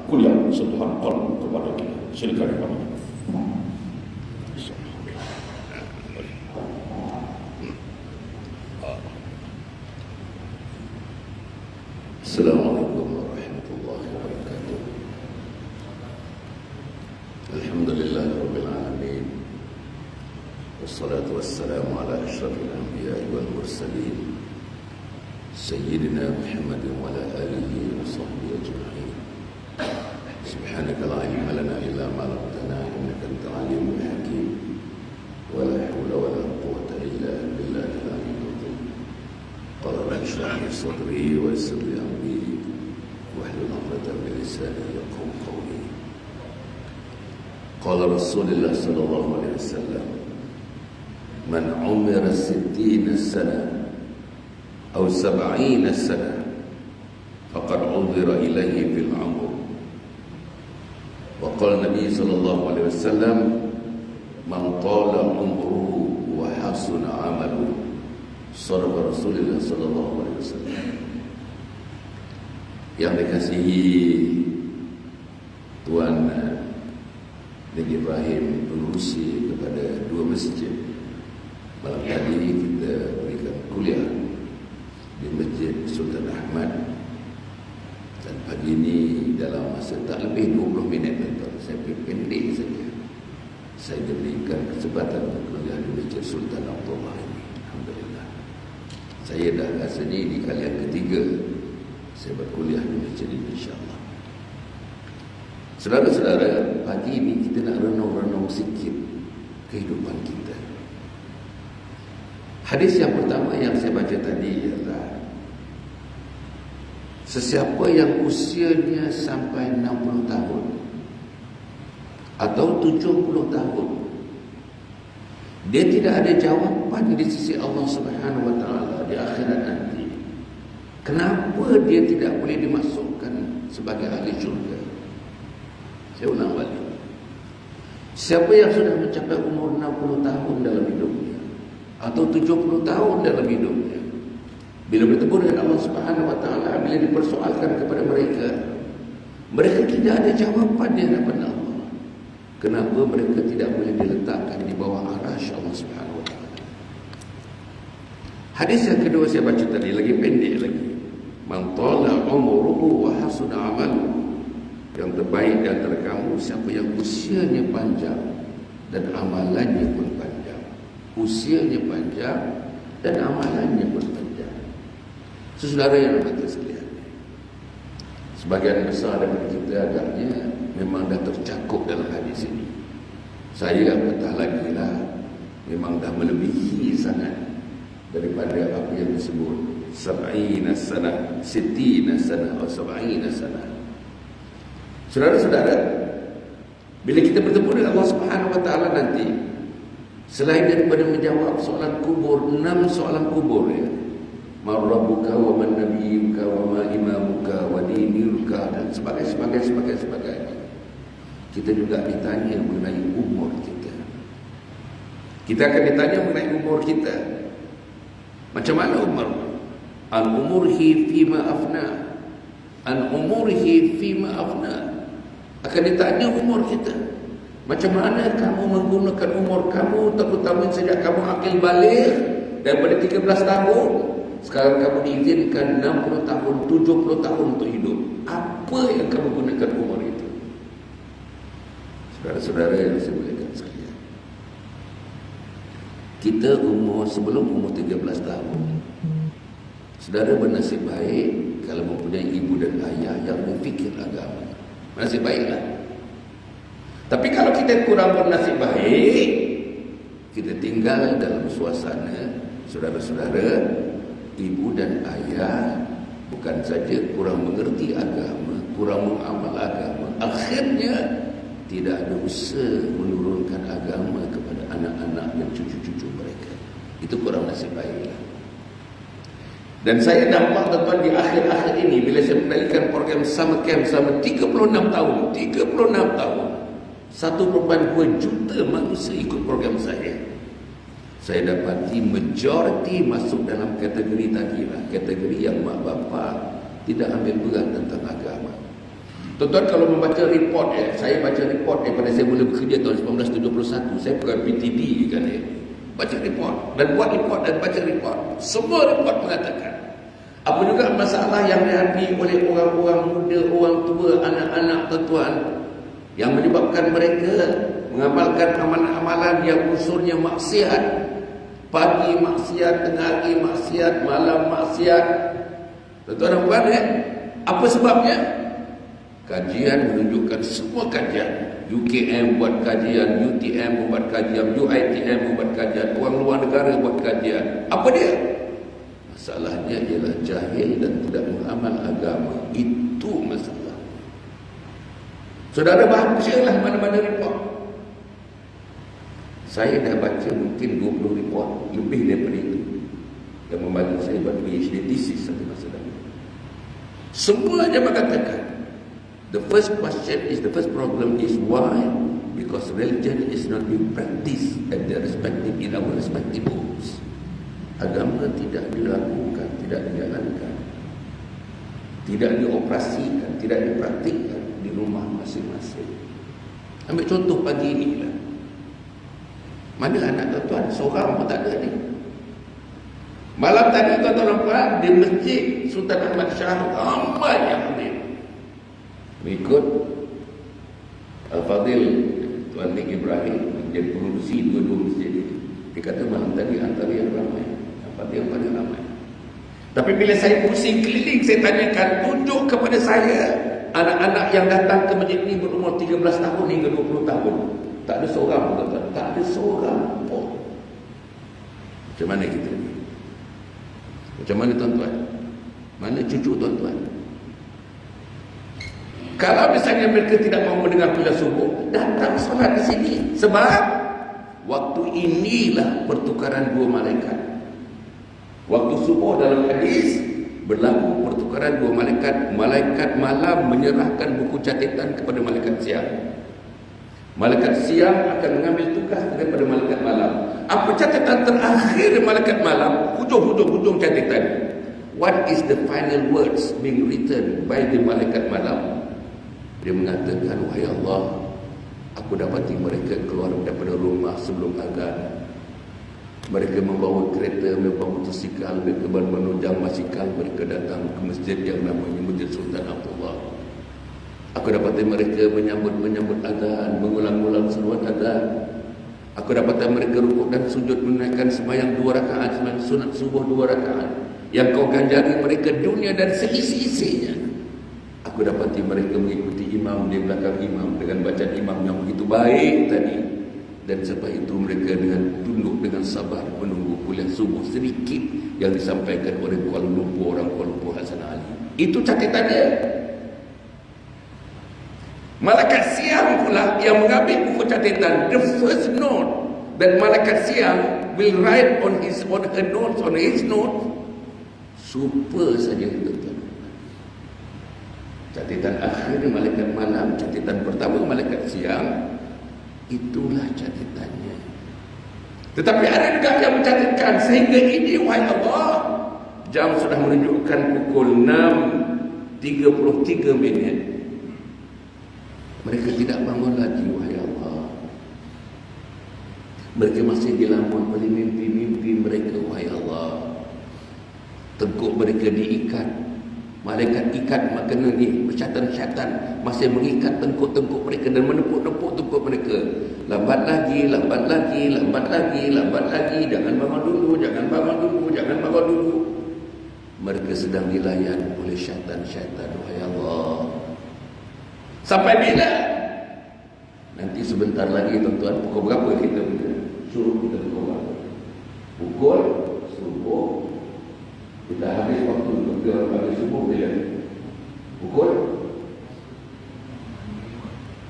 kuliah sentuhan qalb kepada kita. Silakan Pak. Assalamualaikum warahmatullahi wabarakatuh. Alhamdulillah rabbil alamin. Wassalatu wassalamu ala asyrafil anbiya'i wal mursalin sayyidina Muhammadin wa ala alihi wa sahbihi ajma'in. Subhanaka la ilma lana illa ma 'allamtana innaka antal alimul hakim. Wa la hawla wa la quwwata illa billahil aliyyil azim. Qala rabbi shrah li sadri wa yassir li amri wahlul 'uqdatam min lisani yafqahu qawli. Qala Rasulullah sallallahu alaihi wasallam, man umira 60 sana atau 70 sana faqad udhira ilaihi fil umr. Wa qala Nabi sallallahu alaihi wasallam, man tala umruhu wa hasuna amaluhu. Sadaqa Rasulullah sallallahu alaihi wasallam. Yang dikasihi Tuan Negeri Ibrahim, pengurusi kepada 2 masjid. Malam tadi kita berikan kuliah di Masjid Sultan Ahmad, dan pagi ini dalam masa tak lebih 20 minit saya pendek saja, saya diberikan kesempatan untuk kuliah di Masjid Sultan Abdullah ini. Alhamdulillah, saya dah rasanya di kali yang ketiga saya berkuliah di masjid ini, insyaAllah. Saudara-saudara, pagi ini kita nak renung-renung sikit kehidupan kita. Hadis yang pertama yang saya baca tadi ialah, sesiapa yang usianya sampai 60 tahun atau 70 tahun, dia tidak ada jawapan di sisi Allah Subhanahu wa taala di akhirat nanti. Kenapa dia tidak boleh dimasukkan sebagai ahli syurga? Saya ulang balik. Siapa yang sudah mencapai umur 60 tahun dalam hidupnya atau 70 tahun dalam hidupnya, bila bertemu dengan Allah Subhanahu wa taala, bila dipersoalkan kepada mereka, mereka tidak ada jawapan di hadapan Allah. Kenapa mereka tidak boleh diletakkan di bawah arasy Allah Subhanahu wa taala? Hadis yang kedua saya baca tadi lagi pendek lagi. Man tala umruhu wa hasuna amaluhu. Yang terbaik di antara kamu siapa yang usianya panjang dan amalannya pun panjang. Usianya panjang dan amalannya pun panjang. Saudara yang berkata sekalian, sebagian besar daripada kita agaknya memang dah tercakup dalam hadis ini. Saya apatah lagi lah, memang dah melebihi sangat daripada apa yang disebut 70 sana, 60 sana atau 70 sana. Saudara-saudara, bila kita bertemu dengan Allah Subhanahu wa taala nanti, selain daripada menjawab soalan kubur, 6 soalan kubur ya. Man rabbuka wa man nabiyyuka wa ma imamuka wa dinuka, dan sebagainya. Kita juga ditanya mengenai umur kita. Kita akan ditanya mengenai umur kita. Macam mana umur? An umurhi fima afna. An umurhi fima afna. Akan ditanya umur kita. Macam mana kamu menggunakan umur kamu, terutama sejak kamu akil balik daripada 13 tahun. Sekarang kamu diizinkan 60 tahun, 70 tahun untuk hidup. Apa yang kamu gunakan umur itu? Saudara-saudara yang saya muliakan sekalian, kita sebelum umur 13 tahun, saudara bernasib baik kalau mempunyai ibu dan ayah yang berfikir agama. Nasib baiklah. Tapi kalau kita kurang bernasib baik, kita tinggal dalam suasana saudara-saudara, ibu dan ayah bukan saja kurang mengerti agama, kurang mengamal agama, akhirnya tidak ada usaha menurunkan agama kepada anak-anak dan cucu-cucu mereka. Itu kurang nasib baiklah. Dan saya nampak tuan-tuan di akhir-akhir ini, bila saya mengendalikan program Summer Camp selama 36 tahun, 1.2 juta manusia ikut program saya. Saya dapati majoriti masuk dalam kategori tadi lah, kategori yang mak bapak tidak ambil berat tentang agama. Tuan-tuan kalau membaca report, saya baca report daripada saya mula bekerja tahun 1971. Saya pegawai PTD kan baca report dan buat report dan baca report. Semua report mengatakan apa juga masalah yang dihadapi oleh orang-orang muda, orang tua, anak-anak tuan-tuan, yang menyebabkan mereka mengamalkan amalan-amalan yang unsurnya maksiat. Pagi maksiat, tengah hari maksiat, malam maksiat. Tuan-tuan dan puan, apa sebabnya? Kajian menunjukkan, semua kajian, UKM buat kajian, UTM buat kajian, UITM buat kajian, orang luar negara buat kajian. Apa dia? Masalahnya ialah jahil dan tidak mengamal agama. Itu masalah. Saudara bacalah mana-mana report. Saya dah baca mungkin 20 report, lebih daripada itu, yang membantu saya buat PhD thesis satu masa lalu. Semuanya mengatakan the first problem is why? Because religion is not being practiced at their respective, in our respective homes. Agama tidak dilakukan, tidak dijalankan, tidak dioperasikan, tidak dipraktikkan di rumah masing-masing. Ambil contoh pagi ini lah. Mana anak tuan-tuan? Seorang pun tak ada ni. Malam tadi tuan-tuan di Masjid Sultan Ahmad Shah, ramai yang hadir mengikut Al-Fadhil Tuan Nik Ibrahim, dia produksi dua-dua masjid ini. Dia kata malam tadi antara yang ramai, yang paling ramai. Tapi bila saya pusing keliling, saya tanyakan, tunjuk kepada saya anak-anak yang datang ke masjid ini berumur 13 tahun hingga 20 tahun. Tak ada seorang pun, tuan-tuan. Tak ada seorang pun. Macam mana kita ni? Macam mana tuan-tuan? Mana cucu tuan-tuan? Kalau misalnya mereka tidak mahu mendengar kuliah subuh, datang solat di sini. Sebab waktu inilah pertukaran dua malaikat. Waktu subuh dalam hadis berlaku pertukaran dua malaikat. Malaikat malam menyerahkan buku catatan kepada malaikat siang. Malaikat siang akan mengambil tugas daripada malaikat malam. Apa catatan terakhir malaikat malam? Hujung catatan. What is the final words being written by the malaikat malam? Dia mengatakan, wahai Allah, aku dapati mereka keluar daripada rumah sebelum azan. Mereka membawa kereta, membawa motosikal, mereka menunjang basikal, mereka datang ke masjid yang namanya Masjid Sultan Abdullah. Aku dapati mereka menyambut azan, mengulang-ulang seruan azan. Aku dapati mereka rukuk dan sujud menaikkan sembahyang 2 rakaat, sembahyang sunat subuh 2 rakaat. Yang kau ganjari mereka dunia dan seisi-isinya. Aku dapati mereka mengikuti imam di belakang imam dengan bacaan imam yang begitu baik tadi. Dan sebab itu mereka dengan tunduk dengan sabar menunggu kuliah subuh sedikit yang disampaikan oleh Kuala Lumpur, orang Kuala Lumpur Hasan Ali. Itu catatannya. Malaikat siang pula yang mengambil buku catatan. The first note that malaikat siang will write on her notes, on his note, super saja tuan-tuan. Catatan akhir malaikat malam, catatan pertama malaikat siang, itulah catatannya. Tetapi ada juga yang mencatatkan sehingga ini, wahai Allah, jam sudah menunjukkan pukul 6.33 minit. Mereka tidak bangun lagi, wahai Allah. Mereka masih dilamun oleh mimpi-mimpi mereka, wahai Allah. Tengkuk mereka diikat. Malaikat ikat makna ni, syaitan masih mengikat tengkuk-tengkuk mereka dan menepuk-nepuk tengkuk mereka. Lambat lagi, lambat lagi, lambat lagi, lambat lagi. Jangan bangun dulu, jangan bangun dulu, jangan bangun dulu. Mereka sedang dilayan oleh syaitan-syaitan, wahai Allah. Sampai bila? Nanti sebentar lagi tuan-tuan, pukul berapa kita suruh kita berdoa? Pukul subuh. Kita habis waktu bekerja pada subuh bila? Pukul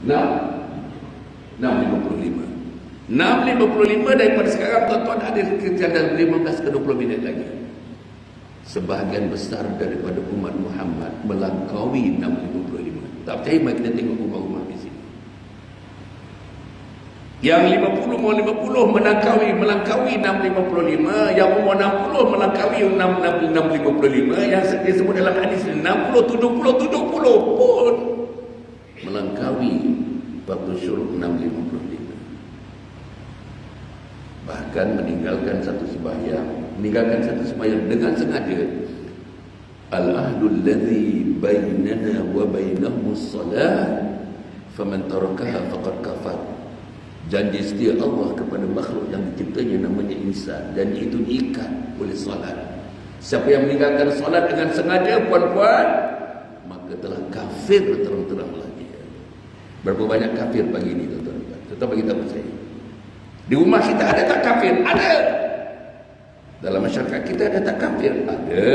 6.55. 6.55 daripada sekarang tuan-tuan ada kerja dalam 15 ke 20 minit lagi. Sebahagian besar daripada umat Muhammad melangkaui 6.55. Tak percaya, mari kita tengok rumah-rumah di sini. Yang 50 mau 50 melangkaui 6.55, yang umur 60 melangkaui 6.55, yang disebut dalam hadis 60 70 pun Al-Kawi waktu syuruk 6.55. Bahkan meninggalkan satu sembahyang dengan sengaja. Al-ahdul ladzi bainana wa bainahumus salah faman tarakaha faqad kafar. Janji setia Allah kepada makhluk yang diciptanya namanya insan, dan itu diikat oleh salat. Siapa yang meninggalkan salat dengan sengaja, puan-puan, maka telah kafir terang-terang lagi. Berapa banyak kafir pagi ini, tuan-tuan? Tetap kita percaya. Di rumah kita ada tak kafir? Ada. Dalam masyarakat kita ada tak kafir? Ada.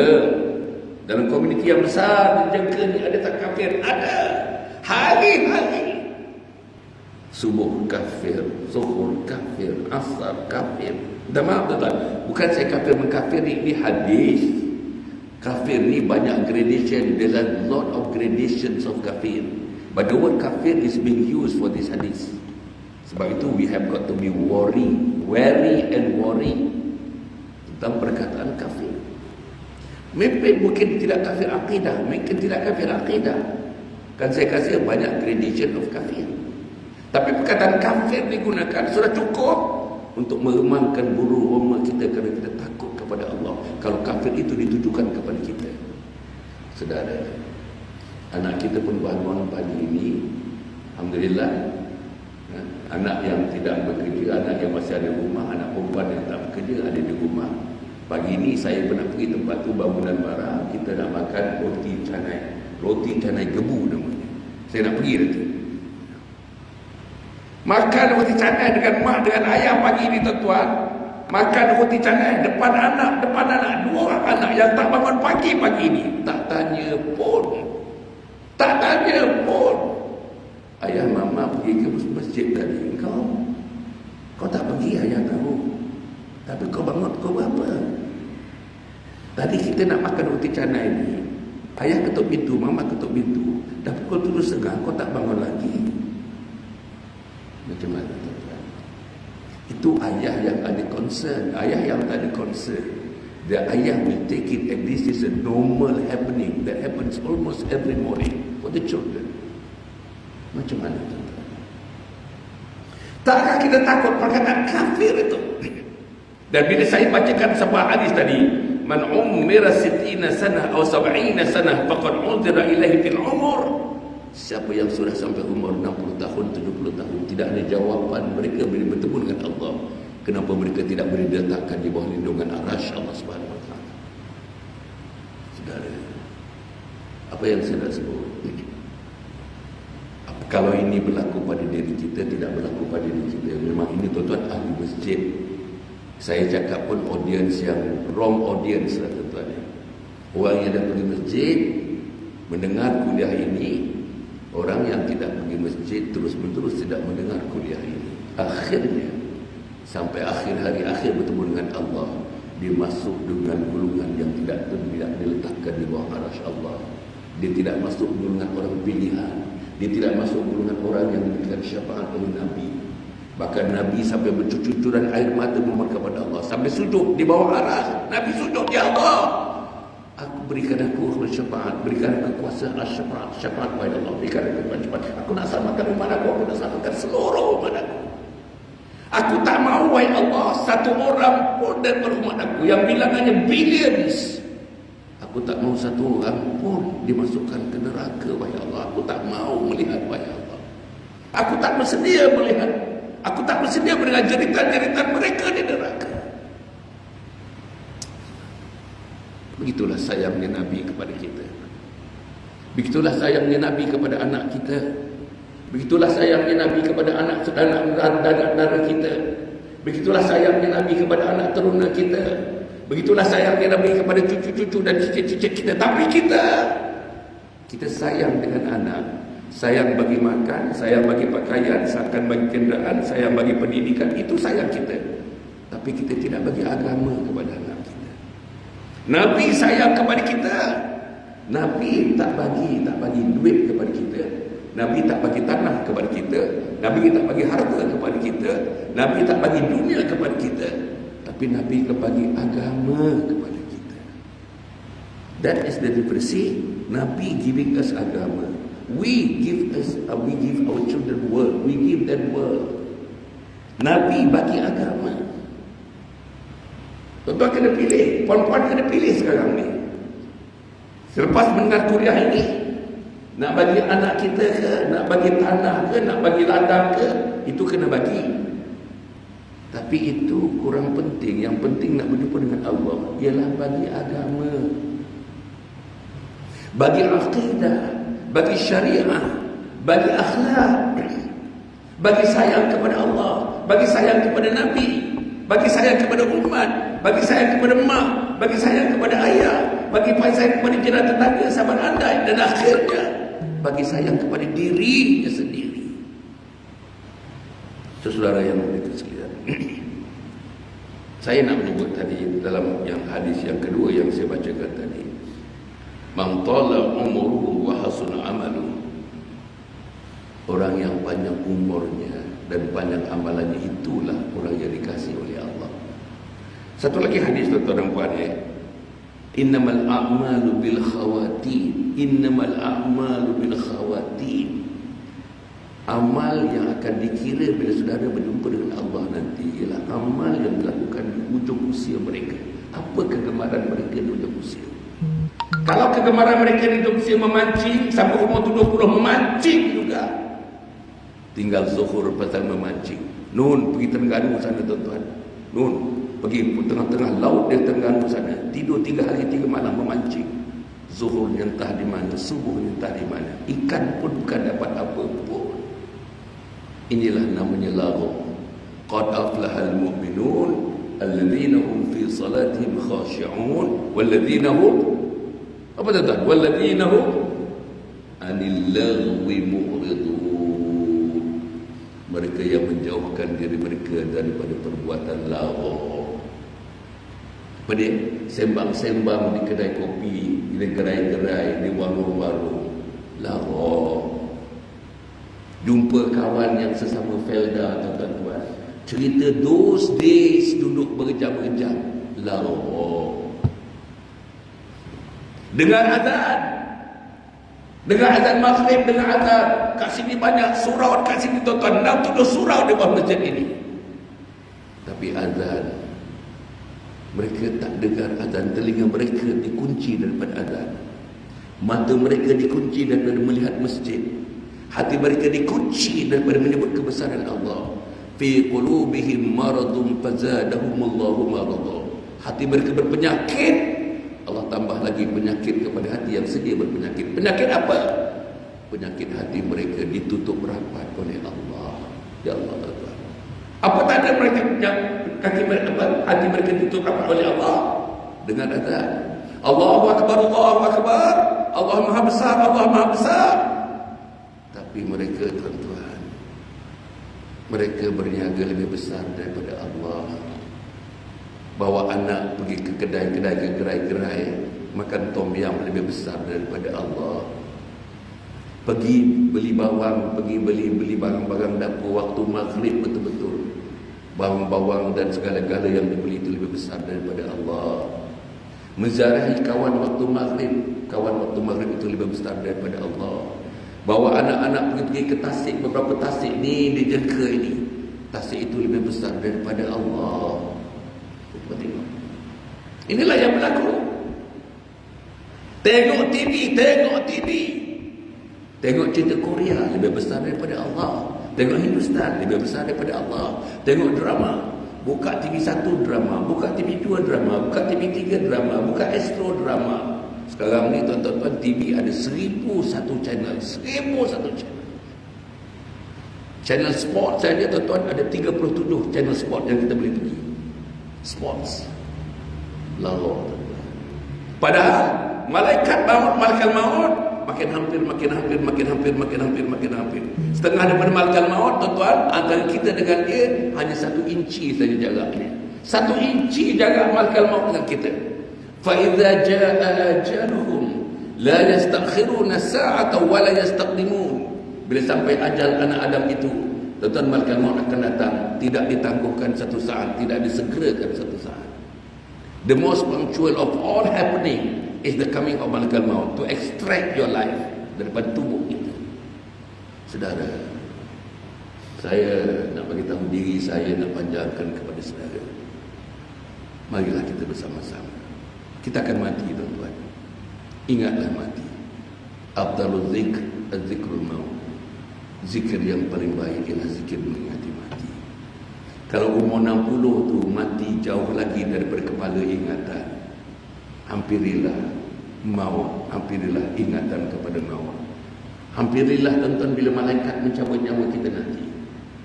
Dalam komuniti yang besar di jangka ni ada tak kafir? Ada. Hari-hari. Subuh kafir, zuhur kafir, asar kafir. Dah maaf tuan-tuan, bukan saya kafir mengkafiri, ini hadis. Kafir ni banyak gradation. There's a lot of gradations of kafir. But the word kafir is being used for this hadis. Sebab itu we have got to be wary tentang perkataan kafir. Mungkin tidak kafir akidah, mungkin tidak kafir akidah. Kan saya kasih banyak gradation of kafir. Tapi perkataan kafir digunakan sudah cukup untuk meremangkan bulu roma kita kerana kita takut kepada Allah. Kalau kafir itu ditujukan kepada kita. Saudara, anak kita pun bangun pagi ini, alhamdulillah. Anak yang tidak bekerja, anak yang masih ada rumah, anak perempuan yang tak bekerja ada di rumah. Pagi ini saya pernah pergi tempat tu, bangunan bara, kita nak makan roti canai gebu namanya. Saya nak pergi nanti. Makan roti canai dengan mak, dengan ayah pagi ini, tuan-tuan. Makan roti canai depan anak, dua orang anak yang tak bangun pagi ini. Tak tanya pun. Ayah mama pergi ke masjid tadi. Kau tak pergi, ayah tahu. Tapi kau bangun kau berapa? Tadi kita nak makan roti canai ni. Ayah ketuk pintu, mama ketuk pintu. Dah pukul 7.30 kau tak bangun lagi. Macam mana tuan-tuan? Itu ayah yang ada concern. Ayah yang tak ada concern, the ayah will take it and this is a normal happening that happens almost every morning for the children. Macam mana tuan-tuan? Takkah kita takut perkataan kafir itu? Dan bila saya bacakan sebuah hadis tadi, man umira 60 sanah atau 70 sanah faqad udhira ilaihi fil umur. Siapa yang sudah sampai umur 60 tahun, 70 tahun, tidak ada jawapan mereka bila bertemu dengan Allah, kenapa mereka tidak boleh diletakkan di bawah lindungan arasy Allah Subhanahu wa taala. Saudara, apa yang saya dah sebut, kalau ini berlaku pada diri kita, tidak berlaku pada diri kita. Memang ini tuan-tuan ahli masjid. Saya cakap pun audience yang wrong audience lah tuan-tuan. Orang yang dah pergi masjid mendengar kuliah ini, orang yang tidak pergi masjid terus-menerus tidak mendengar kuliah ini. Akhirnya sampai akhir hari akhir bertemu dengan Allah, dia masuk dengan golongan yang tidak diletakkan di bawah arasy Allah. Dia tidak masuk golongan orang pilihan. Dia tidak masuk golongan orang yang diberikan syafaat oleh Nabi. Bahkan Nabi sampai bercucuran air mata memohon kepada Allah, sampai sujud di bawah arasy. Nabi sujud, ya Allah, berikan aku syafaat, berikan aku kuasa syafaat wahai Allah, berikan aku syafaat. Aku nak selamatkan umat aku nak selamatkan seluruh umat aku. Aku tak mahu wahai Allah satu orang pun dari umat aku yang bilangannya billions. Aku tak mahu satu orang pun dimasukkan ke neraka wahai Allah. Aku tak mahu melihat wahai Allah. Aku tak bersedia melihat. Aku tak bersedia mendengar jeritan-jeritan mereka di neraka. Begitulah sayangnya Nabi kepada kita. Begitulah sayangnya Nabi kepada anak kita. Begitulah sayangnya Nabi kepada anak saudara kita. Begitulah sayangnya Nabi kepada anak teruna kita. Begitulah sayangnya Nabi kepada cucu-cucu dan cicit-cicit kita. Tapi kita sayang dengan anak. Sayang bagi makan, sayang bagi pakaian, sayang bagi kenderaan, sayang bagi pendidikan. Itu sayang kita. Tapi kita tidak bagi agama kepada anak kita. Nabi sayang kepada kita. Nabi tak bagi duit kepada kita. Nabi tak bagi tanah kepada kita. Nabi tak bagi harta kepada kita. Nabi tak bagi dunia kepada kita. Tapi Nabi bagi agama kepada kita. That is the difference. Nabi giving us agama. We give our children world. We give them world. Nabi bagi agama. Tuan-tuan kena pilih, puan-puan kena pilih sekarang ni. Selepas mendengar kuliah ini, nak bagi anak kita ke, nak bagi tanah ke, nak bagi ladang ke, itu kena bagi. Tapi itu kurang penting. Yang penting nak berjumpa dengan Allah ialah bagi agama, bagi akidah, bagi syariah, bagi akhlak, bagi sayang kepada Allah, bagi sayang kepada Nabi, bagi sayang kepada umat, bagi sayang kepada mak, bagi sayang kepada ayah, bagi sayang kepada jiran tetangga, sahabat andai, dan akhirnya bagi sayang kepada dirinya sendiri. Saudara yang begitu sekalian, saya nak menyebut tadi dalam yang hadis yang kedua yang saya bacakan tadi, man tala umruhu wa hasuna amaluhu, orang yang panjang umurnya dan panjang amalannya, itulah orang yang dikasihi oleh Allah. Satu lagi hadis, tuan-tuan dan puan, innamal a'malu bil khawatim, innamal a'malu bil khawatim. Amal yang akan dikira bila saudara berjumpa dengan Allah nanti ialah amal yang dilakukan di ujung usia mereka. Apa kegemaran mereka di ujung usia? Kalau kegemaran mereka di ujung usia memancing, sampai umur 70 memancing juga, tinggal zuhur pasal memancing. Nun pergi Terengganu sana, tuan-tuan. Nun pergi tengah-tengah laut di Terengganu sana, tidur 3 hari 3 malam memancing. Zuhurnya entah di mana, subuhnya entah di mana. Ikan pun bukan dapat apa pun. Inilah namanya laghu. Qad aflahal mu'minun alladzina hum fi salatihim khashi'un walladzina hum, apa tuan-tuan? Walladzina hum anil lagwi mu'ridun. Mereka yang menjauhkan diri mereka daripada perbuatan laghu. Pada sembang-sembang di kedai kopi, di gerai-gerai, di warung-warung, laghu. Jumpa kawan yang sesama Felda, tuan-tuan, cerita those days, duduk berjam-jam, laghu. Dengar azan maghrib, dengar azan. Kat sini banyak surau, kat sini tuan-tuan 6-7 surau di bawah masjid ini. Tapi azan, mereka tak dengar azan. Telinga mereka dikunci daripada azan, mata mereka dikunci daripada melihat masjid, hati mereka dikunci daripada menyebut kebesaran Allah. Fi qulubihim maradun fazadahumullahu marada. Hati mereka berpenyakit, Allah tambah lagi penyakit kepada hati yang sedia berpenyakit. Penyakit apa? Penyakit hati mereka ditutup rapat oleh Allah. Ya Allah, Allah. Apa tanda mereka hati mereka ditutup rapat oleh Allah? Dengan azan. Allahu Akbar, Allahu Akbar, Allah Maha Besar, Allah Maha Besar. Tapi mereka, tuan-tuan, mereka berniaga lebih besar daripada Allah. Bawa anak pergi ke kedai-kedai, ke gerai-gerai, makan tom yam lebih besar daripada Allah. Pergi beli bawang, pergi beli barang-barang dapur waktu maghrib, betul-betul bawang-bawang dan segala-gala yang dibeli itu lebih besar daripada Allah. Menziarahi kawan waktu maghrib, kawan waktu maghrib itu lebih besar daripada Allah. Bawa anak-anak pergi ke tasik, beberapa tasik ni di Jeka ini, tasik itu lebih besar daripada Allah. Tengok. Inilah yang berlaku. Tengok TV, tengok cerita Korea lebih besar daripada Allah. Tengok Hindustan lebih besar daripada Allah. Tengok drama, buka TV 1 drama, buka TV 2 drama, buka TV 3 drama, buka Astro drama. Sekarang ni tuan-tuan, TV ada 1001 channel, 1001 channel. Channel sport saja, tuan-tuan, ada 37 channel sport yang kita boleh pergi. Sports. Lalu, padahal malaikat maut makin hampir. Setengah daripada malaikat maut, tuan-tuan, antara kita dengan dia hanya 1 inci saja jaraknya. 1 inci jarak malaikat maut dengan kita. Fa idza jaa ajaluhum la yastakhiruna sa'atan wa la yastaqdimun. Bila sampai ajal anak Adam itu, tuan-tuan, malaikat maut akan datang, tidak ditangguhkan satu saat, tidak disegerakan satu saat. The most punctual of all happening is the coming of malaikat maut to extract your life daripada tubuh itu. Saudara, saya nak bagi tahu diri saya, nak panjangkan kepada saudara. Marilah kita bersama-sama. Kita akan mati, tuan-tuan. Ingatlah mati. Afdalul zikr az-zikrul maut. Zikir yang paling baik ialah zikir mengingati mati. Kalau umur 60 tu mati jauh lagi daripada kepala ingatan. Hampirilah maut, hampirilah ingatan kepada maut. Hampirilah tuan-tuan bila malaikat mencabut nyawa kita nanti.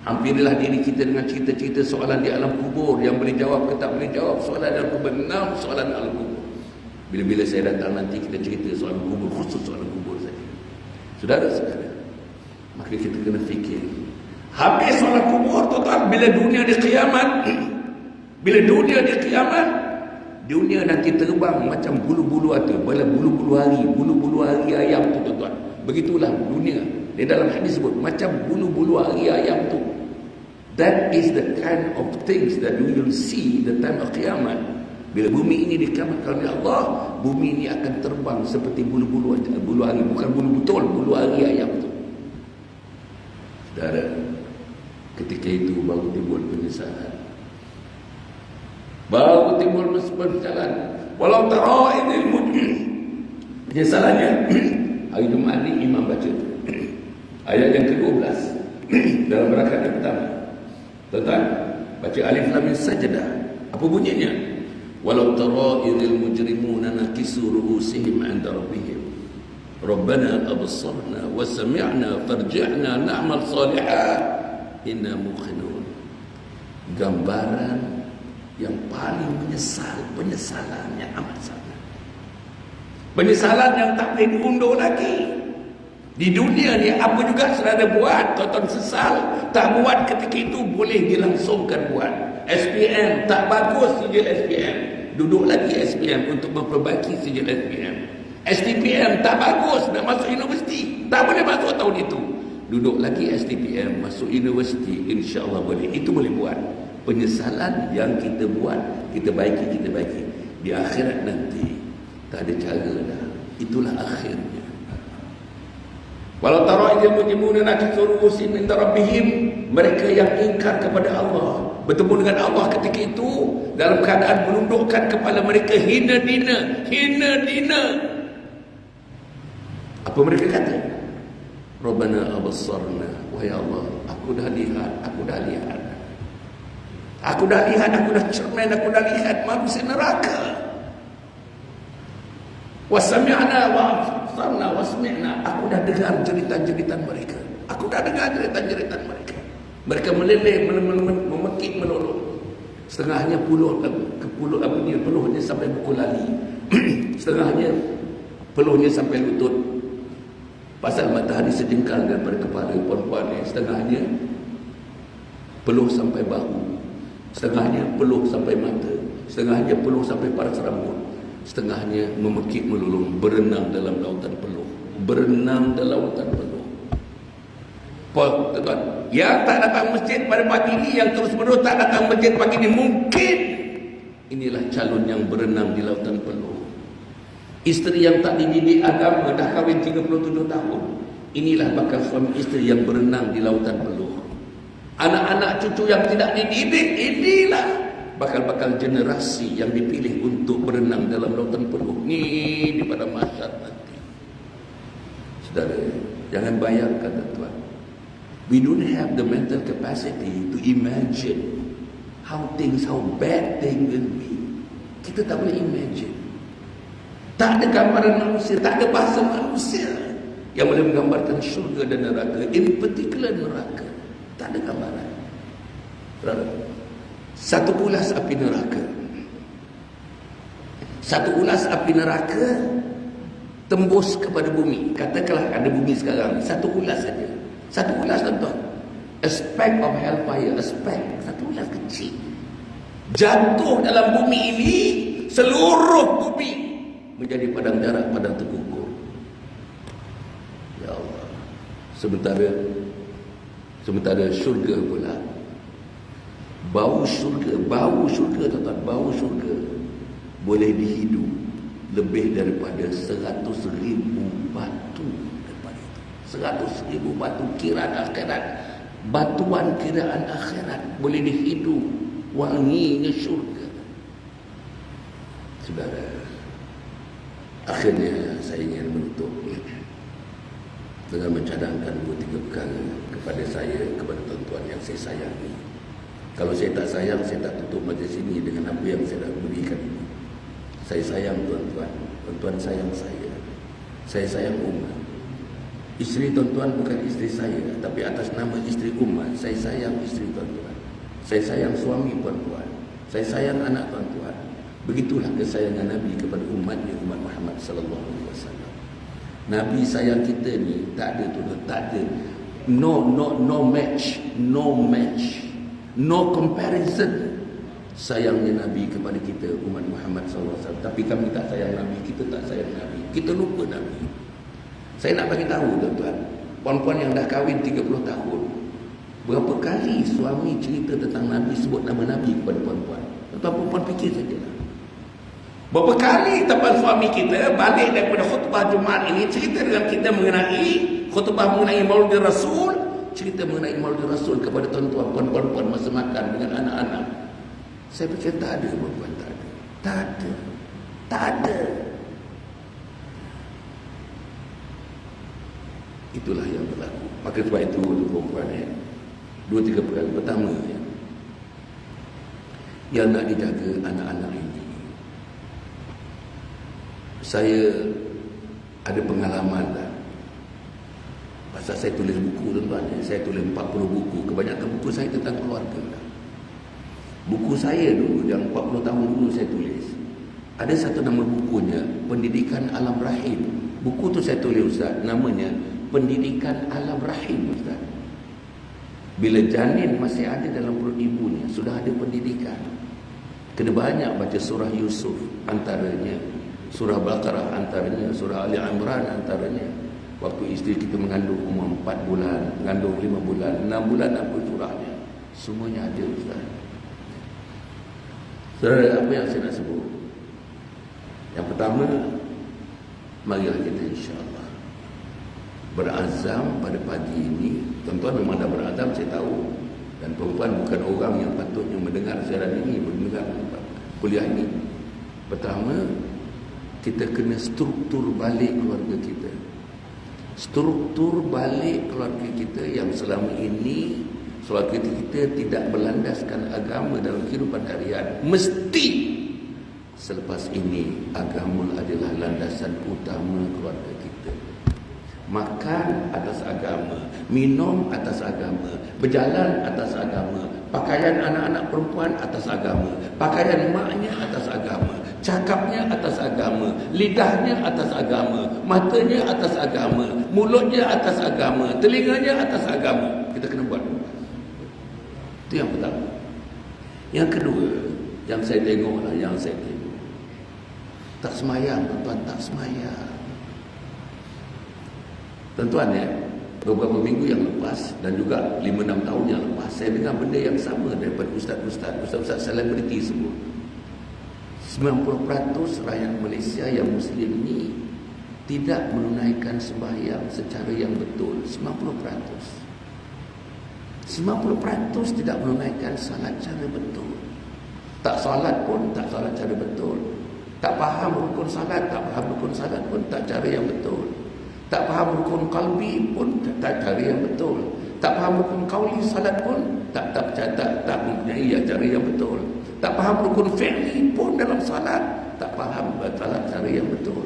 Hampirilah diri kita dengan cerita-cerita soalan di alam kubur yang boleh jawab ke tak boleh jawab. Soalan dalam kubur, 6 soalan alam kubur. Bila-bila saya datang nanti kita cerita soalan kubur, khusus soalan kubur saja. Saudara-saudara, maka kita kena fikir. Habis soalan kubur, tuan-tuan, bila dunia di kiamat, bila dunia di kiamat, dunia nanti terbang macam bulu-bulu ada, bulu-bulu hari ayam tu, tuan-tuan. Begitulah dunia. Di dalam hadis sebut macam bulu-bulu hari ayam tu. That is the kind of things that we will see the time of kiamat. Bila bumi ini dikiamatkan oleh Allah, bumi ini akan terbang seperti bulu-bulu hari, bukan bulu betul, bulu hari ayam tu. Saudara, ketika itu baru timbul penyesalan. Baru timbul penyesalan. Walau tara idil mujrim. Penyesalannya hari Jumaat ini imam baca ayat yang ke-12 dalam rakaat yang pertama. Tuan-tuan, baca alif lam mim sajdah. Apa bunyinya? Walau tara idil mujrimuna nakisu ru'usihim 'inda rabbihim. Rabbana absarna wa sami'na farji'na na'mal salihan inna muqinun. Gambaran yang paling menyesal, penyesalannya amat sangat. Penyesalan yang tak boleh diundur lagi. Di dunia ni apa juga saudara buat, tuan-tuan sesal. Tak buat ketika itu boleh dilangsungkan buat. SPM tak bagus sijil SPM. Duduk lagi SPM untuk memperbaiki sijil SPM. STPM tak bagus, nak masuk universiti. Tak boleh masuk tahun itu. Duduk lagi STPM, masuk universiti, insya-Allah boleh. Itu boleh buat. Penyesalan yang kita buat, kita baiki. Di akhirat nanti tak ada cara dah. Itulah akhirnya. Walau tara idil mujrimuna nakisu ru'usihim 'inda rabbihim, mereka yang ingkar kepada Allah bertemu dengan Allah ketika itu dalam keadaan menundukkan kepala mereka hina dina. Apa mereka kata? Rabbana absarna, wahai Allah, aku dah lihat. Aku dah cermin, aku dah lihat manusia neraka. Wasami'na wa absarna wasmi'na, aku dah dengar jeritan-jeritan mereka. Mereka meleleh, memekik, melolong. Setengahnya peluhnya sampai buku lali. Setengahnya peluhnya sampai lutut. Pasal matahari sejengkal daripada kepala perempuan ni. Setengahnya peluh sampai bahu. Setengahnya peluh sampai mata. Setengahnya peluh sampai paras rambut. Setengahnya memekik melulung, berenang dalam lautan peluh. Tuan-tuan, yang tak datang masjid pada pagi ini, yang terus-menerus tak datang masjid pagi ini, mungkin inilah calon yang berenang di lautan peluh. Isteri yang tak dididik agama, dah kahwin 37 tahun, inilah bakal suami isteri yang berenang di lautan peluh. Anak-anak cucu yang tidak dididik, inilah bakal generasi yang dipilih untuk berenang dalam lautan peluh ni di pada mahsyar nanti. Saudara, jangan bayangkan, tuan. We don't have the mental capacity to imagine how bad things will be. Kita tak boleh imagine. Tak ada gambaran manusia, tak ada bahasa manusia yang boleh menggambarkan syurga dan neraka, in particular neraka. Tak ada gambaran. Satu ulas api neraka tembus kepada bumi. Katakanlah ada bumi sekarang, satu ulas saja. Satu ulas, tuan-tuan. A speck of hellfire, satu ulas kecil. Jatuh dalam bumi ini, seluruh bumi menjadi padang darah, padang terkubur. Ya Allah. Sementara syurga pula, bau syurga, tuan-tuan, bau syurga boleh dihidup lebih daripada 100,000 batu daripada itu. 100,000 batu kiraan akhirat. Batuan kiraan akhirat boleh dihidup, wanginya syurga. Saudara, akhirnya saya ingin menutup dengan mencadangkan 2-3 perkara kepada saya, kepada tuan-tuan yang saya sayangi. Kalau saya tak sayang, saya tak tutup majlis ini dengan apa yang saya dah berikan ini. Saya sayang tuan-tuan, tuan-tuan sayang saya. Saya sayang umat. Isteri tuan-tuan bukan isteri saya, tapi atas nama isteri umat, saya sayang isteri tuan-tuan. Saya sayang suami tuan-tuan. Saya sayang anak tuan-tuan. Begitulah kesayangan Nabi kepada umatnya, umat Muhammad sallallahu alaihi wasallam. Nabi sayang kita ni tak ada tuan-tuan, tak ada. No match, no comparison. Sayangnya Nabi kepada kita, umat Muhammad sallallahu alaihi wasallam. Tapi kami tak sayang Nabi, kita tak sayang Nabi. Kita lupa Nabi. Saya nak bagi tahu tuan-tuan, puan-puan yang dah kahwin 30 tahun, berapa kali suami cerita tentang Nabi, sebut nama Nabi kepada puan-puan. Tuan-tuan perempuan fikir sajalah. Berapa kali tempat suami kita balik daripada khutbah Jumaat ini cerita dengan kita mengenai khutbah mengenai Maulid Rasul, cerita mengenai Maulid Rasul kepada tuan-tuan, puan-puan masa makan dengan anak-anak. Saya fikir tak ada puan-puan, tak ada. Tak ada. Itulah yang berlaku. Maka sebab itu tuan-tuan, 2-3 perkara. Pertama, yang nak dijaga anak-anak ini. Saya ada pengalaman dah. Pasal saya tulis buku tuan-tuan, saya tulis 40 buku. Kebanyakan buku saya tentang keluarga. Buku saya dulu yang 40 tahun dulu saya tulis, ada satu nama bukunya Pendidikan Alam Rahim. Buku tu saya tulis Ustaz, namanya Pendidikan Alam Rahim Ustaz. Bila janin masih ada dalam perut ibunya, sudah ada pendidikan. Kena banyak baca surah Yusuf antaranya, surah Baqarah antaranya, surah Ali Imran antaranya. Waktu isteri kita mengandung umur 4 bulan, mengandung 5 bulan, 6 bulan apa surahnya. Semuanya ada Ustaz. Saudara, apa yang saya nak sebut? Yang pertama, marilah kita insya-Allah berazam pada pagi ini. Tuan-tuan memang dah berazam, saya tahu. Dan perempuan bukan orang yang patutnya mendengar siaran ini, mendengar kuliah ini. Pertama, kita kena struktur balik keluarga kita. Struktur balik keluarga kita yang selama ini keluarga kita tidak berlandaskan agama dalam kehidupan harian. Mesti selepas ini agama adalah landasan utama keluarga kita. Makan atas agama, minum atas agama, berjalan atas agama, pakaian anak-anak perempuan atas agama, pakaian maknya atas agama, cakapnya atas agama, lidahnya atas agama, matanya atas agama, mulutnya atas agama, telinganya atas agama. Kita kena buat. Itu yang pertama. Yang kedua, yang saya tengok, tak semayang, tuan-tuan, tak semayang. Tuan-tuan beberapa minggu yang lepas dan juga 5-6 tahun yang lepas, saya dengar benda yang sama daripada ustaz-ustaz selebriti semua. 90% rakyat Malaysia yang Muslim ni tidak menunaikan sembahyang secara yang betul. 90% tidak menunaikan salat cara betul. Tak salat pun tak salat cara betul. Tak faham rukun salat, tak faham rukun salat pun tak cara yang betul. Tak faham rukun qalbi pun tak cara yang betul. Tak faham rukun qauli salat pun tak mempunyai cara yang betul. Tak faham rukun fi'li pun dalam salat, tak faham salat cara yang betul.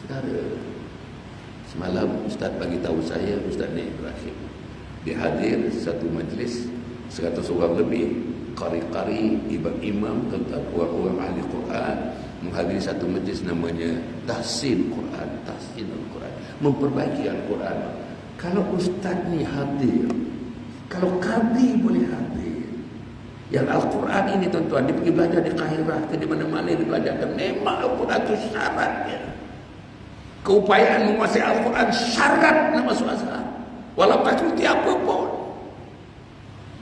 Saudara, semalam Ustaz bagi tahu saya, Ustaz Nik Ibrahim, dia hadir satu majlis 100 orang lebih, qari-qari, imam-imam tentang orang-orang ahli Quran, menghadiri satu majlis namanya Tahsin Quran, Tahsin Al-Quran, memperbaiki Al-Quran. Kalau Ustaz ni hadir, kalau qadi boleh hadir, yang Al-Quran ini tuan-tuan, dia pergi belajar di Kahirah, di mana-mana dia belajar, memang Al-Quran itu syaratnya. Keupayaan menguasai Al-Quran syarat nak masuk azhar, walau fakulti apa pun.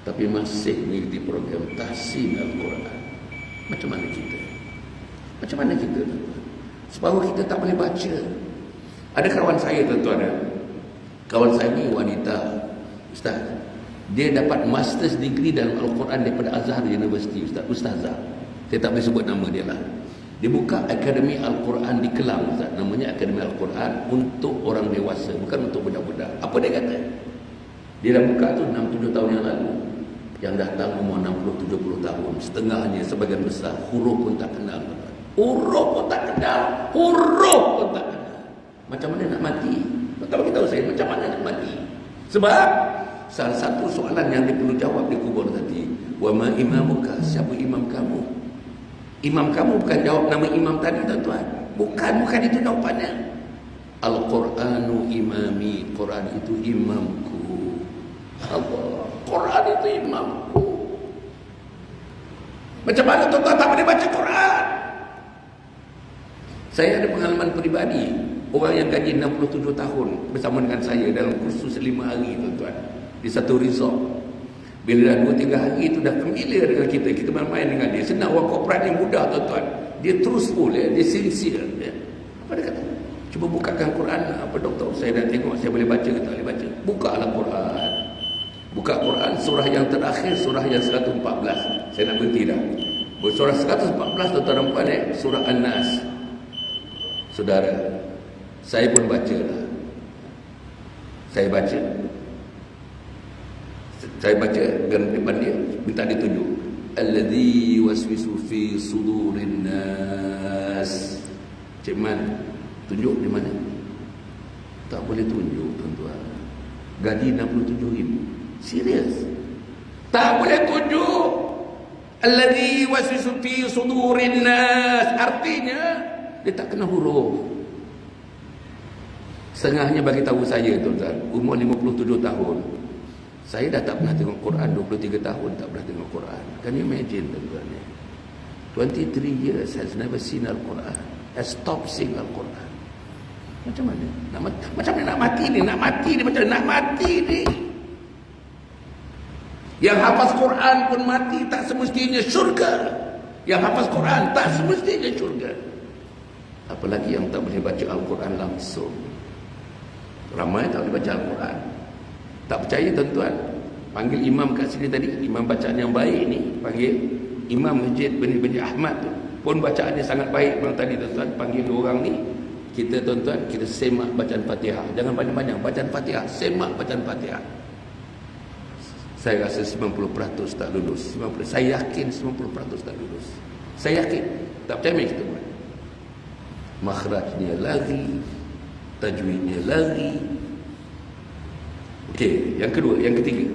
Tapi masih mengikuti program tahsin Al-Quran. Macam mana kita? Separuh kita tak boleh baca. Ada kawan saya tuan-tuan, Kawan saya ni wanita, Ustaz. Dia dapat master's degree dalam Al-Quran daripada Azhar University, Ustazah. Saya tak boleh sebut nama dia lah. Dia buka Akademi Al-Quran di Kelang, Ustaz. Namanya Akademi Al-Quran untuk orang dewasa, bukan untuk budak-budak. Apa dia kata? Dia dah buka tu 6-7 tahun yang lalu. Yang datang umur 60-70 tahun, setengahnya sebagian besar huruf pun tak kenal. Huruf pun tak kenal. Huruf pun tak kenal. Macam mana nak mati? Kalau kita tahu saya macam mana nak mati. Sebab salah satu soalan yang dia perlu jawab di kubur tadi, wa ma imamuka, siapa imam kamu? Imam kamu bukan jawab nama imam tadi, tuan-tuan. Bukan itu jawapannya. Al-Quranu imami, Quran itu imamku. Allah, Quran itu imamku. Macam mana tuan-tuan tak boleh baca Quran? Saya ada pengalaman peribadi. Orang yang gaji 67 tahun bersama dengan saya dalam kursus 5 hari, tuan-tuan, di satu resort. Bila dah 2-3 hari itu dah familiar dengan kita, kita main-main dengan dia. Senang orang korporat yang mudah, tuan-tuan. Dia truthful, dia sincere. Apa dia kata? Cuba bukakan Quran. Apa doktor? Saya dah tengok, saya boleh baca ke tak boleh baca? Bukalah Quran. Buka Quran, surah yang terakhir, surah yang 114. Saya nak berhenti dah. Surah 114, tuan-tuan dan puan, surah An-Nas. Saudara, saya pun baca lah. Saya baca dan depan dia minta ditunjuk. Alladhi waswisu fi sudurin nas. Cik Man, tunjuk di mana? Tak boleh tunjuk, tuan-tuan. Gaji 67,000. Serius? Tak boleh tunjuk. Alladhi waswisu fi sudurin nas. Artinya dia tak kena huruf. Setengahnya bagi tahu saya, tuan-tuan, umur 57 tahun. Saya dah tak pernah tengok Quran. 23 tahun tak pernah tengok Quran. Can you imagine, tuan-tuan? 23 years has never seen Al-Quran. Has stopped seeing Al-Quran. Macam mana? Macam mana nak mati ni? Nak mati ni macam mana? Nak mati ni. Yang hafaz Quran pun mati tak semestinya syurga. Yang hafaz Quran tak semestinya syurga. Apalagi yang tak boleh baca Al-Quran langsung. Ramai tak boleh baca Al-Quran. Tak percaya, tuan-tuan? Panggil imam kat sini tadi, imam bacaan yang baik ni, panggil imam masjid Bani Ahmad tu, pun bacaan dia sangat baik. Memang tadi, tuan-tuan, panggil dua orang ni, kita, tuan-tuan, kita semak bacaan Fatihah. Jangan banyak-banyak bacaan Fatihah, semak bacaan Fatihah. Saya rasa 90% tak lulus. 90%. Saya yakin 90% tak lulus. Saya yakin. Tak percaya, mari kita buat. Makhrajnya lari, tajwidnya lari. Okey, yang kedua, yang ketiga.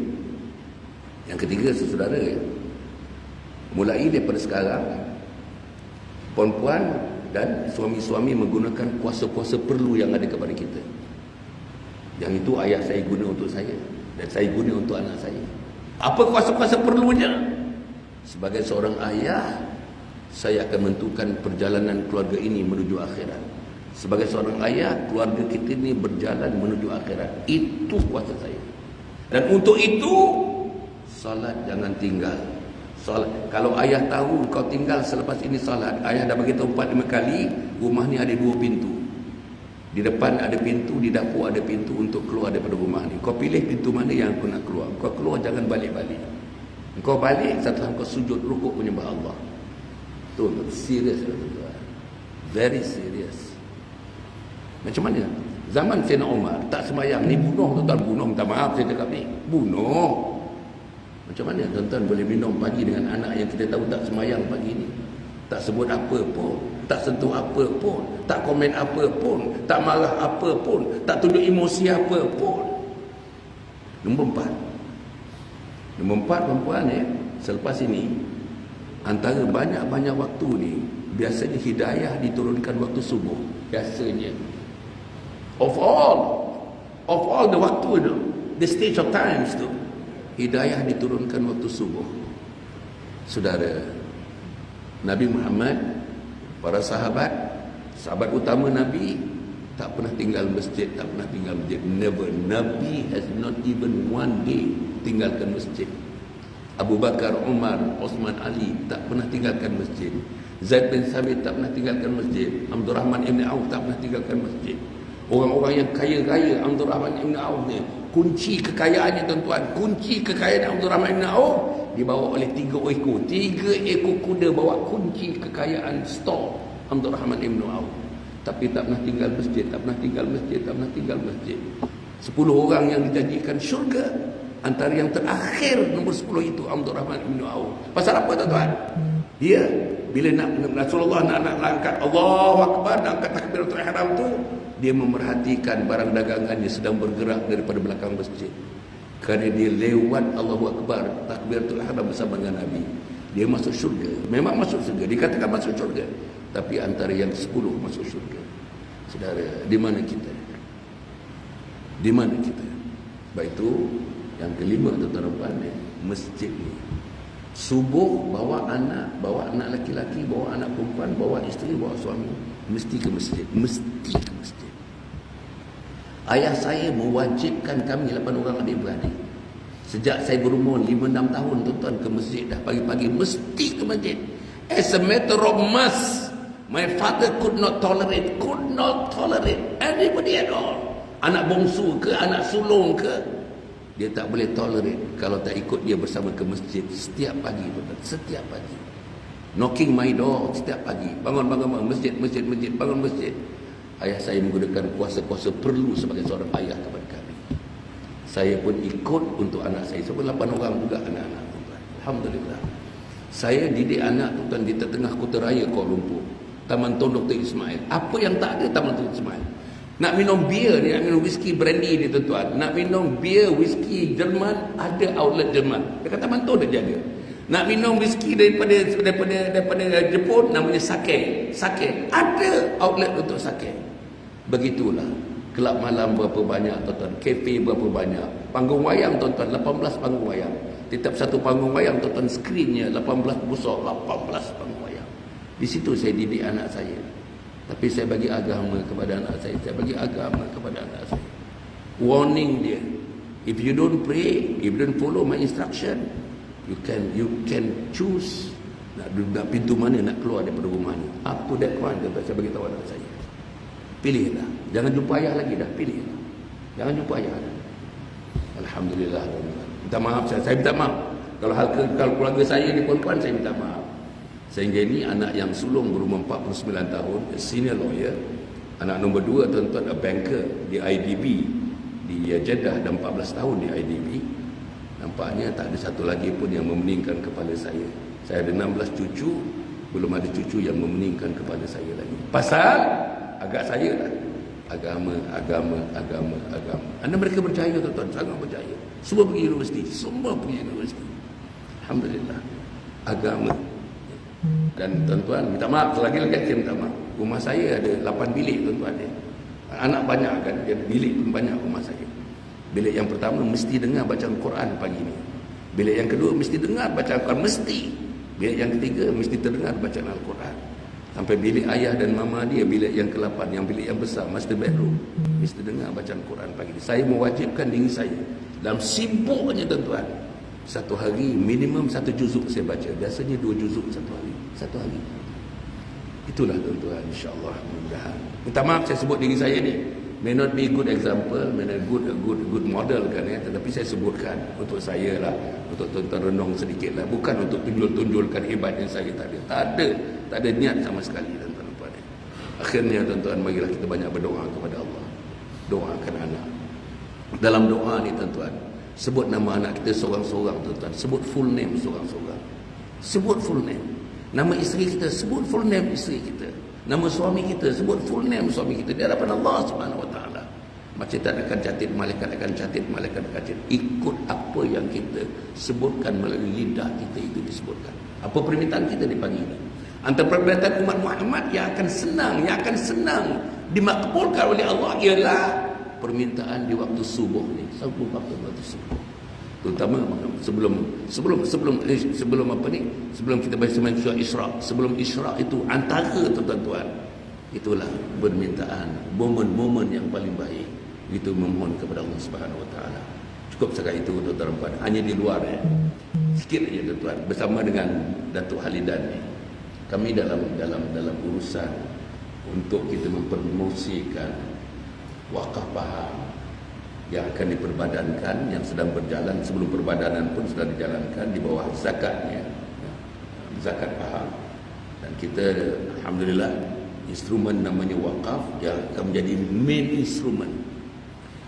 Yang ketiga, saudara, mulai daripada sekarang, puan-puan dan suami-suami menggunakan kuasa-kuasa perlu yang ada kepada kita. Yang itu ayah saya guna untuk saya, dan saya guna untuk anak saya. Apa kuasa-kuasa perlunya? Sebagai seorang ayah, saya akan menentukan perjalanan keluarga ini menuju akhirat. Sebagai seorang ayah, keluarga kita ini berjalan menuju akhirat. Itu kuasa saya. Dan untuk itu, salat jangan tinggal. Salat. Kalau ayah tahu kau tinggal selepas ini salat, ayah dah bagi tahu 4-5 kali, rumah ni ada 2 pintu. Di depan ada pintu, di dapur ada pintu untuk keluar daripada rumah ni. Kau pilih pintu mana yang kau nak keluar. Kau keluar, jangan balik-balik. Kau balik setelah kau sujud rukuk menyembah Allah. Betul, serius, tuan-tuan. Very serious. Macam mana? Zaman Sayyidina Umar tak sembahyang, ni bunuh, tuan-tuan. Bunuh, minta maaf saya cakap ni, bunuh. Macam mana tuan-tuan boleh minum pagi dengan anak yang kita tahu tak sembahyang pagi ni? Tak sebut apa pun, tak sentuh apa pun, tak komen apa pun, tak marah apa pun, tak tunjuk emosi apa pun. Nombor 4, perempuan, selepas ini, antara banyak-banyak waktu ni, biasanya hidayah diturunkan waktu subuh. Biasanya. Of all the waktu tu, the stage of times tu, hidayah diturunkan waktu subuh. Saudara, Nabi Muhammad, para sahabat utama Nabi, tak pernah tinggal masjid, never. Nabi has not even one day tinggalkan masjid. Abu Bakar, Umar, Osman, Ali tak pernah tinggalkan masjid. Zaid bin Thabit tak pernah tinggalkan masjid. Abdul Rahman ibn Auf tak pernah tinggalkan masjid. Orang-orang yang kaya-raya Abdul Rahman Ibn Auf ni, kunci kekayaannya tuan-tuan, kunci kekayaan Abdul Rahman Ibn Auf dibawa oleh 3 ekor. 3 ekor kuda bawa kunci kekayaan stor Abdul Rahman Ibn Auf. Tapi tak pernah tinggal masjid, tak pernah tinggal masjid, tak pernah tinggal masjid. 10 orang yang dijanjikan syurga, antara yang terakhir nombor 10 itu Abdul Rahman Ibn Auf. Pasal apa tuan-tuan? Dia bila nak Rasulullah nak angkat Allahu Akbar, nak angkat takbiratul ihram tu, dia memerhatikan barang dagangannya sedang bergerak daripada belakang masjid. Kerana dia lewat Allahu Akbar, takbiratul ihram bersama dengan Nabi, dia masuk syurga. Memang masuk syurga, dikatakan masuk syurga, tapi antara yang 10 masuk syurga. Saudara, di mana kita? Di mana kita? Baik itu yang kelima tuan-tuan, masjid ni. Subuh bawa anak laki-laki, bawa anak perempuan, bawa isteri, bawa suami, mesti ke masjid, mesti ke masjid. Ayah saya mewajibkan kami 8 orang adik-beradik. Sejak saya berumur 5-6 tahun tuan-tuan ke masjid dah, pagi-pagi mesti ke masjid. As a matter of must. My father could not tolerate anybody at all. Anak bongsu ke, anak sulung ke, dia tak boleh tolerate kalau tak ikut dia bersama ke masjid setiap pagi, tuan-tuan, setiap pagi. Knocking my door setiap pagi. Bangun, masjid, bangun masjid. Ayah saya menggunakan kuasa-kuasa perlu sebagai seorang ayah kepada kami. Saya pun ikut untuk anak saya. Sebab 8 orang juga anak-anak, tuan-tuan. Alhamdulillah. Saya didik anak, tuan-tuan, di tengah kota raya Kuala Lumpur, Taman Tun Dr. Ismail. Apa yang tak ada Taman Tun Ismail? Nak minum bir ni, nak minum whisky brandy ni tuan-tuan, nak minum bir whisky Jerman, ada outlet Jerman dekat Taman Tun dia jaga. Nak minum whisky daripada Jepun, namanya sake, ada outlet untuk sake. Begitulah. Kelab malam berapa banyak tuan-tuan, kafe berapa banyak, panggung wayang tuan-tuan, 18 panggung wayang. Tiap satu panggung wayang tuan-tuan, skrinnya 18 busuk, 18 panggung wayang. Di situ saya didik anak saya. Tapi saya bagi agama kepada anak saya. Saya bagi agama kepada anak saya. Warning dia. If you don't pray, if you don't follow my instruction, you can choose nak pintu mana nak keluar daripada rumah ni. Up to that one, saya bagi tahu anak saya. Pilihlah. Jangan jumpa ayah lagi dah. Pilihlah. Jangan jumpa ayah dah. Alhamdulillah. Minta maaf saya minta maaf. Kalau keluarga saya ni perempuan, saya minta maaf. Sehingga ini anak yang sulung berumur 49 tahun, senior lawyer. Anak nombor 2 tuan-tuan, a banker di IDB di Jeddah, dan 14 tahun di IDB. Nampaknya tak ada satu lagi pun yang memeningkan kepala saya. Saya ada 16 cucu, belum ada cucu yang memeningkan kepala saya lagi. Pasal agak saya lah. Agama. Anda mereka percaya tuan-tuan, sangat percaya. Semua pergi universiti. Alhamdulillah. Agama. Dan tuan-tuan, minta maaf, selagi saya minta maaf. Rumah saya ada 8 bilik tuan-tuan. Anak banyak kan, bilik pun banyak rumah saya. Bilik yang pertama mesti dengar bacaan Quran pagi ni. Bilik yang kedua mesti dengar bacaan Quran, mesti. Bilik yang ketiga mesti terdengar bacaan Al-Quran. Sampai bilik ayah dan mama dia, bilik yang ke-8, yang bilik yang besar, master bedroom, mesti dengar bacaan Quran pagi ni. Saya mewajibkan diri saya dalam sibuknya tuan-tuan, satu hari minimum 1 juzuk saya baca. Biasanya 2 juzuk satu hari. Itulah tuan-tuan, insya-Allah, mudah-mudahan. Minta maaf saya sebut diri saya ni. May not be good example, may not good model kan ya, tetapi saya sebutkan untuk saya lah, untuk tuan-tuan renung sedikit lah, bukan untuk tunjulkan hebatnya saya, tak ada niat sama sekali tuan-tuan. Akhirnya tuan-tuan, marilah kita banyak berdoa kepada Allah. Doakan anak. Dalam doa ni tuan-tuan, sebut nama anak kita seorang-seorang tuan-tuan, sebut full name seorang-seorang. Sebut full name. Nama isteri kita, sebut full name isteri kita. Nama suami kita, sebut full name suami kita di hadapan Allah Subhanahu Wa Taala. Macam tak akan catat, malaikat akan catat. Ikut apa yang kita sebutkan melalui lidah kita itu disebutkan. Apa permintaan kita di pagi ini? Antara permintaan umat Muhammad yang akan senang dimakbulkan oleh Allah ialah permintaan di waktu subuh ni. Waktu subuh. Terutama sebelum kita baca surah Isra, sebelum Isra itu antara tuan-tuan, itulah permintaan, momen-momen yang paling baik itu memohon kepada Allah Subhanahu Wa Taala. Cukup sekali itu tuan-tuan, hanya di luar sikit aja tuan-tuan, bersama dengan Datuk Halidan ni. Kami dalam urusan untuk kita mempromosikan wakaf Pahang yang akan diperbadankan, yang sedang berjalan, sebelum perbadanan pun sudah dijalankan di bawah zakatnya, zakat Pahang. Dan kita alhamdulillah instrumen namanya wakaf yang akan menjadi main instrumen.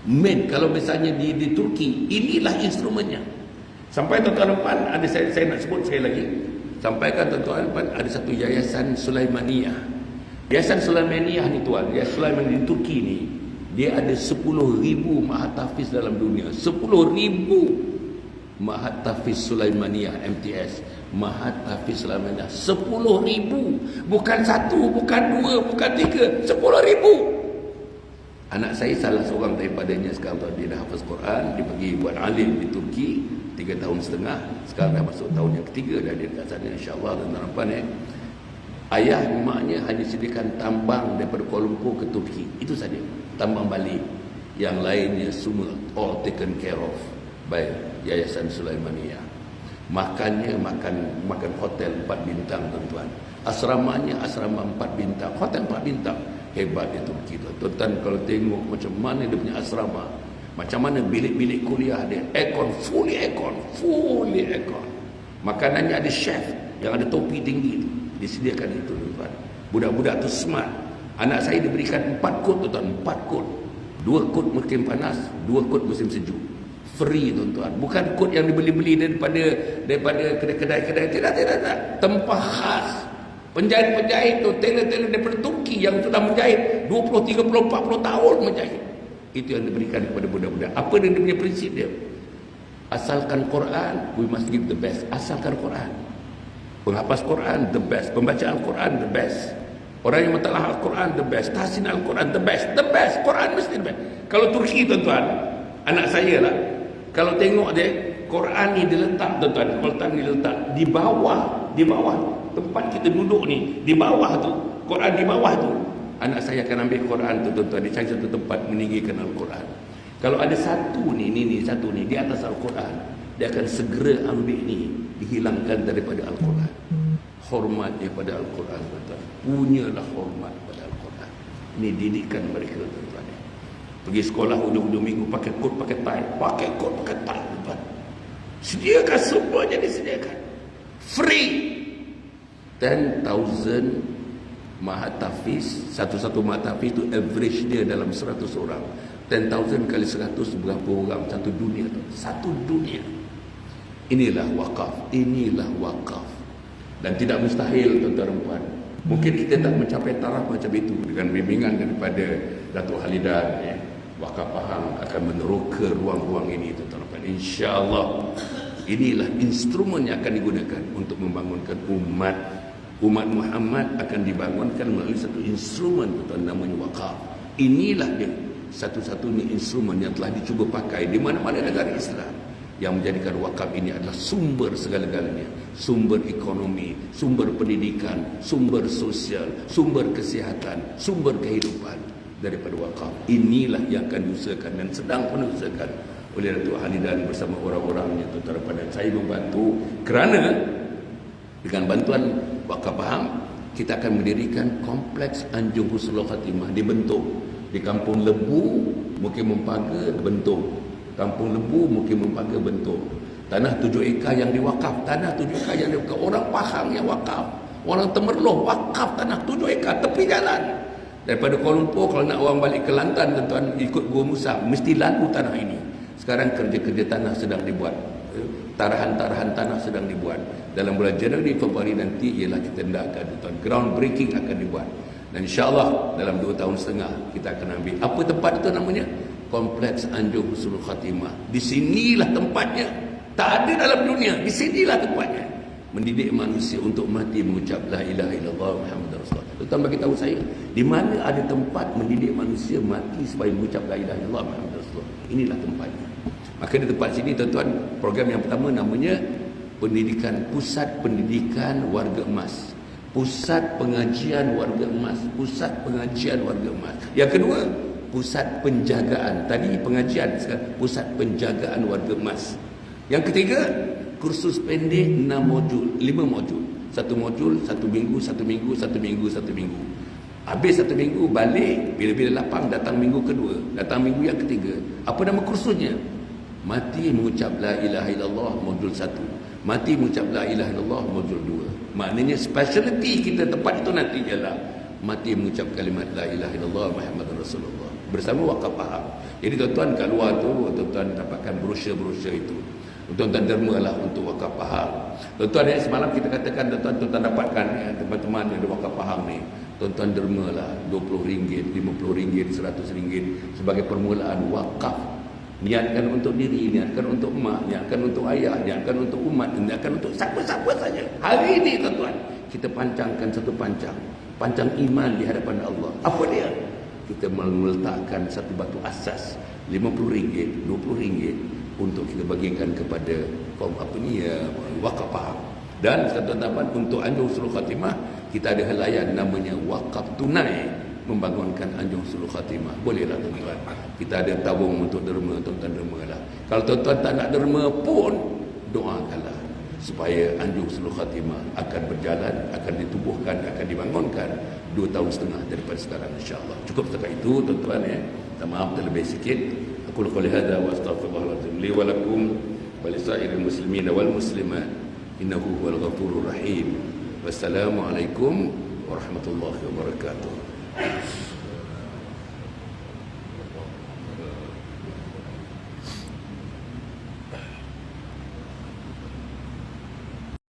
Main, kalau misalnya di Turki, inilah instrumennya. Sampai tuan-tuan puan, ada saya nak sebut sekali lagi. Sampaikan tuan-tuan puan, ada satu yayasan Sulaimaniyah. Yayasan Sulaimaniyah ni tuan, Yayasan Sulaimaniyah di Turki ni, dia ada 10,000 mahatafiz dalam dunia. 10,000 mahatafiz Sulaimaniyah MTS. Mahatafiz Sulaimaniyah 10,000. Bukan satu, bukan dua, bukan tiga, 10,000. Anak saya salah seorang daripadanya sekarang dia dah hafaz Quran, dia pergi buat alim di Turki 3 tahun setengah, sekarang dah masuk tahun yang ketiga dah dia dekat sana, insya-Allah. Dan harapan ayah emaknya hanya sediakan tambang daripada Kuala Lumpur ke Turki, itu saja, tambang balik. Yang lainnya semua all taken care of by Yayasan Sulaimaniyah. Makannya makan hotel 4 bintang tuan-tuan. Asramanya asrama 4 bintang, hotel 4 bintang. Hebat dia Turki tuan-tuan. Kalau tengok macam mana dia punya asrama, macam mana bilik-bilik kuliah dia, aircon, fully aircon. Makanannya ada chef yang ada topi tinggi tu, disediakan itu tuan-tuan. Budak-budak tu smart. Anak saya diberikan 4 kod tuan-tuan, 4 kod. 2 kod musim panas, 2 kod musim sejuk. Free tuan-tuan. Bukan kod yang dibeli-beli daripada kedai-kedai. Tidak. Tempah khas. Penjahit-penjahit tu, tailor-tailor daripada Turki yang sudah menjahit 20, 30, 40 tahun menjahit. Itu yang diberikan kepada budak-budak. Apa dia punya prinsip dia? Asalkan Quran, we must give the best. Asalkan Quran. Penghafaz Quran, the best. Pembaca Al-Quran, the best. Orang yang mentalaah Al-Quran, the best. Tahsin Al-Quran, the best. The best. Quran mesti the best. Kalau Turki tuan-tuan, anak saya lah, kalau tengok dia, Quran ni diletak tuan-tuan, Quran ni diletak di bawah tempat kita duduk ni, di bawah tu, Quran di bawah tu. Anak saya akan ambil Quran tu tuan-tuan, dia cari satu tempat meninggikan Al-Quran. Kalau ada satu ni di atas Al-Quran, dia akan segera ambil ni, dihilangkan daripada Al-Quran. Hormat daripada Al-Quran tuan-tuan. Punyalah hormat pada Al-Quran. Ini didikan mereka tuan-tuan. Pergi sekolah hujung-hujung minggu pakai kot, pakai tie, tuan-tuan. Sediakan semuanya, disediakan. Free. 10,000 mahatafiz. Satu-satu mahatafiz itu average dia dalam 100 orang. 10,000 kali 100 berapa orang? Satu dunia tu. Satu dunia. Inilah wakaf. Dan tidak mustahil tuan-tuan dan puan. Mungkin kita tak mencapai taraf macam itu dengan bimbingan daripada Datuk Halidan, Wakaf Pahang akan meneroka ruang-ruang ini tuan-tuan dan puan. InsyaAllah inilah instrumen yang akan digunakan untuk membangunkan umat Muhammad, akan dibangunkan melalui satu instrumen tuan-tuan namanya wakaf. Inilah dia satu-satunya instrumen yang telah dicuba pakai di mana-mana negara Islam, yang menjadikan wakaf ini adalah sumber segala-galanya, sumber ekonomi, sumber pendidikan, sumber sosial, sumber kesihatan, sumber kehidupan daripada wakaf. Inilah yang akan diusahakan dan sedang diusahakan oleh Datuk Halidan bersama orang-orangnya tuan-tuan. Dan saya membantu kerana dengan bantuan Wakaf Pahang, kita akan mendirikan kompleks Anjung Husnul Khatimah di Bentung, di Kampung Lebu, Mukim Mempaga, Bentung. Kampung Lebu, Mukim Mempaga, Bentung. Tanah 7 ekar yang diwakaf, orang Pahang yang wakaf, orang Temerloh wakaf tanah 7 ekar tepi jalan. Daripada Kuala Lumpur, kalau nak orang balik ke Kelantan tuan-tuan, ikut Gua Musa, mesti lalu tanah ini. Sekarang kerja-kerja tanah sedang dibuat, tarahan-tarahan tanah sedang dibuat. Dalam bulan Januari, Februari nanti ialah kita hendakkan tuan, ground breaking akan dibuat. Dan insyaAllah dalam 2 tahun setengah kita akan ambil. Apa tempat itu namanya? Kompleks Anjung Husnul Khatimah. Di sinilah tempatnya. Tak ada dalam dunia. Di sinilah tempatnya. Mendidik manusia untuk mati mengucap la ilaha illallah Muhammadur Rasulullah. Tuan bagi tahu saya, di mana ada tempat mendidik manusia mati supaya mengucap la ilaha illallah Muhammadur Rasulullah. Inilah tempatnya. Maka di tempat sini tuan-tuan, program yang pertama namanya Pusat Pendidikan Warga Emas. Pusat Pengajian Warga Emas. Pusat Pengajian Warga Emas. Yang kedua, Pusat Penjagaan. Tadi pengajian, sekarang Pusat Penjagaan Warga Emas. Yang ketiga, kursus pendek 6 modul, 5 modul. 1 modul, 1 minggu, 1 minggu, 1 minggu, 1 minggu. Habis 1 minggu balik, bila-bila lapang datang minggu kedua, datang minggu yang ketiga. Apa nama kursusnya? Mati mengucap la ilaha illallah modul 1, mati mengucap la ilaha illallah modul 2. Maknanya specialty kita tempat itu nanti ialah mati mengucap kalimat la ilaha illallah Muhammadur Rasulullah bersama wakaf faham. Jadi tuan-tuan kat luar tu, tuan-tuan dapatkan brosur-brosur itu. Tuan-tuan dermalah untuk wakaf faham. Tuan-tuan semalam kita katakan tuan-tuan dapatkan ya, teman-teman yang ada wakaf faham ni. Tuan-tuan dermalah RM20, RM50, RM100 sebagai permulaan wakaf. Niatkan untuk diri, niatkan untuk mak, niatkan untuk ayah, niatkan untuk umat, niatkan untuk siapa-siapa saja. Hari ini tuan-tuan, kita pancangkan satu pancang iman di hadapan Allah. Apa dia? Kita meletakkan satu batu asas RM50, RM20 untuk kita bagikan kepada kaum apa ni ya, wakaf faham. Dan tuan-tuan untuk Anjung Husnul Khatimah kita ada helaian namanya wakaf tunai membangunkan Anjung Husnul Khatimah. Bolehlah tuan-tuan. Kita ada tabung untuk derma, tuan-tuan dermalah. Kalau tuan-tuan tak nak derma pun doakanlah supaya Anjung Husnul Khatimah akan berjalan, akan ditubuhkan, akan dibangunkan 2 tahun setengah daripada sekarang insya-Allah. Cukup setakat itu tuan-tuan ya. Maaf terlebih sikit. Aku qouli hadza wa astaghfirullahalazim li wa lakum wa lisairil muslimin wal muslimat. Innahu huwal ghafurur rahim. Wassalamualaikum warahmatullahi wabarakatuh.